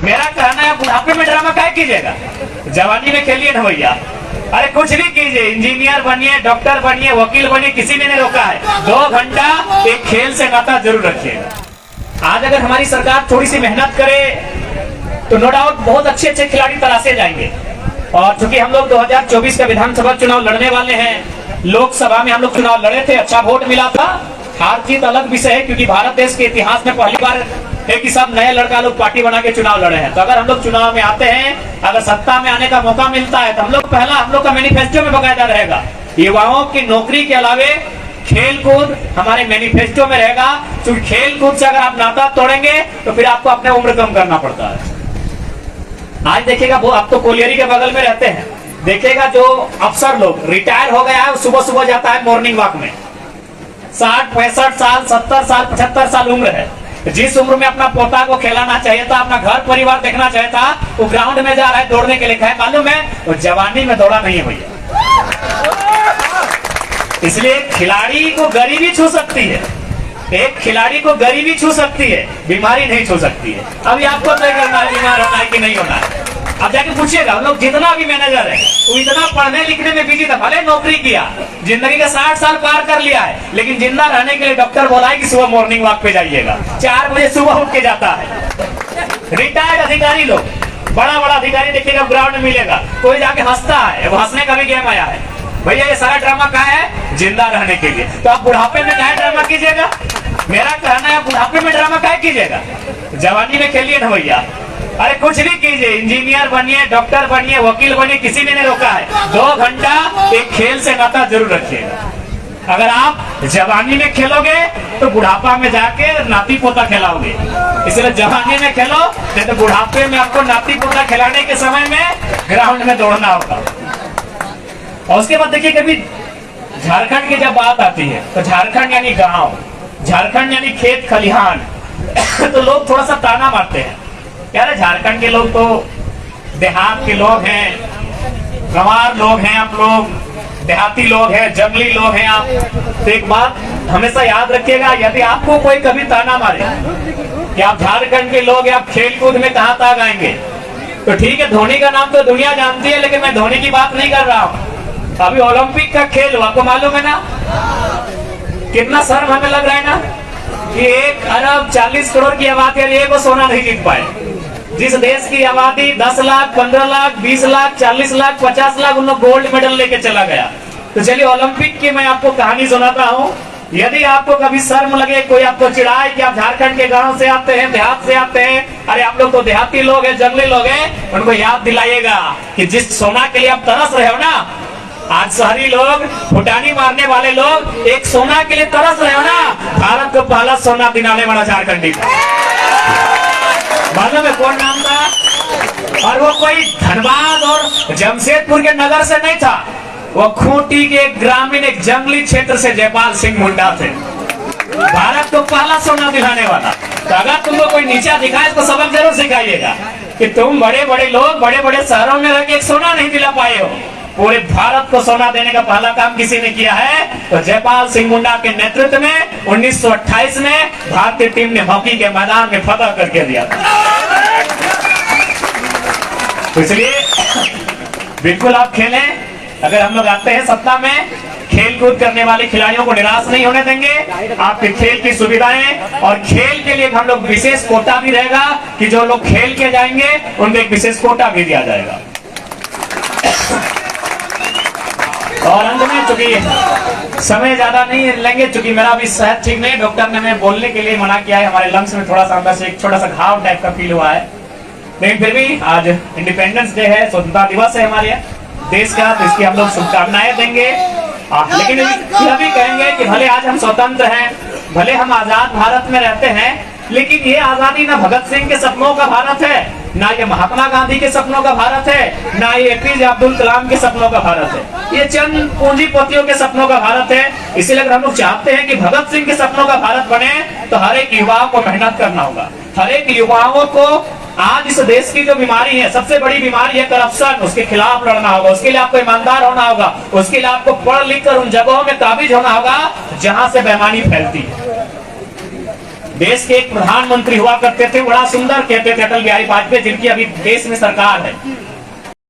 मेरा कहना है बुढ़ापे में ड्रामा क्या कीजिएगा, जवानी में खेलिए ना भैया। अरे कुछ भी कीजिए, इंजीनियर बनिए, डॉक्टर बनिए, वकील बनिए, किसी ने नहीं रोका है। 2 घंटा एक खेल से नाता जरूर रखिएगा। आज अगर हमारी सरकार थोड़ी सी मेहनत करे तो नो डाउट बहुत अच्छे अच्छे खिलाड़ी तलाशे जाएंगे। और चूंकि हम लोग 2024 का विधानसभा चुनाव लड़ने वाले हैं, लोकसभा में हम लोग चुनाव लड़े थे, अच्छा वोट मिला था। हार जीत अलग विषय है, क्योंकि भारत देश के इतिहास में पहली बार है कि सब नए लड़का लोग पार्टी बना के चुनाव लड़े हैं। तो अगर हम लोग चुनाव में आते हैं, अगर सत्ता में आने का मौका मिलता है, तो हम लोग का मैनिफेस्टो में बकायदा रहेगा युवाओं की नौकरी के अलावे खेल कूद हमारे मैनिफेस्टो में रहेगा। क्योंकि खेल कूद से अगर आप नाता तोड़ेंगे तो फिर आपको अपने उम्र कम करना पड़ता है। आज देखिएगा, वो आप तो कोलियरी के बगल में रहते हैं, देखिएगा जो अफसर लोग रिटायर हो गया है, सुबह सुबह जाता है मॉर्निंग वॉक में। 60, 65 साल, 70 साल, 75 साल उम्र है। जिस उम्र में अपना पोता को खिलाना चाहिए था, अपना घर परिवार देखना चाहिए था, वो ग्राउंड में जा रहा है दौड़ने के लिए। है मालूम है, वो जवानी में दौड़ा नहीं है भैया। इसलिए खिलाड़ी को गरीबी छू सकती है, एक खिलाड़ी को गरीबी छू सकती है, बीमारी नहीं छू सकती है। अभी आपको तय करना है बीमार होना है कि नहीं होना है। अब जाके पूछिएगा, हम लोग जितना भी मैनेजर है वो इतना पढ़ने लिखने में बिजी था, भले नौकरी किया, जिंदगी के 60 साल पार कर लिया है, लेकिन जिंदा रहने के लिए डॉक्टर बोला है कि सुबह मॉर्निंग वॉक पे जाइएगा। 4 बजे सुबह उठ के जाता है। रिटायर्ड अधिकारी लोग, बड़ा बड़ा अधिकारी देखिएगा ग्राउंड में मिलेगा, कोई जाके हंसता है, वो हंसने का भी गेम आया है। भैया ये सारा ड्रामा क्या है, जिंदा रहने के लिए। तो आप बुढ़ापे में क्या ड्रामा कीजिएगा, मेरा कहना है बुढ़ापे में ड्रामा क्या कीजिएगा, जवानी में खेलिए ना भैया। अरे कुछ भी कीजिए, इंजीनियर बनिए, डॉक्टर बनिए, वकील बनिए, किसी ने नहीं रोका है। 2 घंटा एक खेल से नाता जरूर रखिएगा। अगर आप जवानी में खेलोगे तो बुढ़ापा में जाके नाती पोता खिलाओगे। इसलिए जवानी में खेलो, नहीं तो बुढ़ापे में आपको नाती पोता खिलाने के समय में ग्राउंड में दौड़ना होगा। और उसके बाद देखिए, कभी झारखंड की जब बात आती है तो झारखंड यानी गांव, झारखंड यानी खेत खलिहान तो लोग थोड़ा सा ताना मारते हैं, यार झारखंड के लोग तो देहात के लोग हैं, गंवार लोग हैं, आप लोग देहाती लोग हैं, जंगली लोग हैं आप। तो एक बात हमेशा याद रखिएगा, यदि आपको कोई कभी ताना मारे कि आप झारखंड के लोग हैं, आप खेल कूद में कहाँ तक आएंगे, तो ठीक है, धोनी का नाम तो दुनिया जानती है, लेकिन मैं धोनी की बात नहीं कर रहा हूँ। अभी ओलंपिक का खेल हुआ, आपको मालूम है ना, कितना शर्म हमें लग रहा है ना कि 1 अरब 40 करोड़ की आबादी है, एक सोना नहीं जीत पाए। जिस देश की आबादी 10 लाख, 15 लाख, 20 लाख, 40 लाख, 50 लाख, उन लोग गोल्ड मेडल लेके चला गया। तो चलिए ओलंपिक की मैं आपको कहानी सुनाता हूँ। यदि आपको कभी शर्म लगे, कोई आपको चिढ़ाए कि आप झारखंड के गांव से आते हैं, देहात से आते हैं, अरे आप लोग तो देहाती लोग हैं, जंगली लोग हैं, उनको याद दिलाइएगा कि जिस सोना के लिए आप तरस रहे हो ना, आज शहरी लोग, फुटानी मारने वाले लोग एक सोना के लिए तरस रहे हो ना, भारत को पहला सोना दिलाने वाला झारखंडी था। मालूम है कौन नाम था? और वो कोई धनबाद और जमशेदपुर के नगर से नहीं था, वो खूंटी के ग्रामीण एक जंगली क्षेत्र से जयपाल सिंह मुंडा थे, भारत को पहला सोना दिलाने वाला। तो अगर तुमको कोई नीचा दिखाए तो सबक जरूर सिखाइएगा कि तुम बड़े बड़े लोग बड़े बड़े शहरों में रह के एक सोना नहीं दिला पाए हो, पूरे भारत को सोना देने का पहला काम किसी ने किया है, तो जयपाल सिंह मुंडा के नेतृत्व में 1928 में भारतीय टीम ने हॉकी के मैदान में फतह करके दिया था। तो इसलिए बिल्कुल आप खेलें। अगर हम लोग आते हैं सत्ता में, खेल कूद करने वाले खिलाड़ियों को निराश नहीं होने देंगे। आपके खेल की सुविधाएं और खेल के लिए हम लोग विशेष कोटा भी रहेगा कि जो लोग खेल के जाएंगे उनको एक विशेष कोटा भी दिया जाएगा। और अंत में, चूंकि समय ज्यादा नहीं लेंगे, चूंकि मेरा भी सेहत ठीक नहीं, डॉक्टर ने हमें बोलने के लिए मना किया है, हमारे लंग्स में थोड़ा सा अंदर से एक छोटा सा घाव टाइप का फील हुआ है, लेकिन फिर भी आज इंडिपेंडेंस डे है, स्वतंत्रता दिवस है हमारे देश का, तो इसकी हम लोग शुभकामनाएं देंगे। लेकिन यह भी कहेंगे कि भले आज हम स्वतंत्र हैं, भले हम आजाद भारत में रहते हैं, लेकिन ये आजादी ना भगत सिंह के सपनों का भारत है, ना ये महात्मा गांधी के सपनों का भारत है, ना ये एपीजे अब्दुल कलाम के सपनों का भारत है, ये चंद पूंजीपतियों के सपनों का भारत है। इसलिए अगर हम लोग चाहते हैं कि भगत सिंह के सपनों का भारत बने, तो हर एक युवाओं को मेहनत करना होगा। हर एक युवाओं को आज इस देश की जो बीमारी है, सबसे बड़ी बीमारी है करप्शन, उसके खिलाफ लड़ना होगा। उसके लिए आपको ईमानदार होना होगा, उसके लिए आपको पढ़ लिख कर उन जगहों में काबिज होना होगा जहां से बेईमानी फैलती है। देश के एक प्रधानमंत्री हुआ करते थे, बड़ा सुंदर कहते थे अटल बिहारी वाजपेयी, जिनकी अभी देश में सरकार है।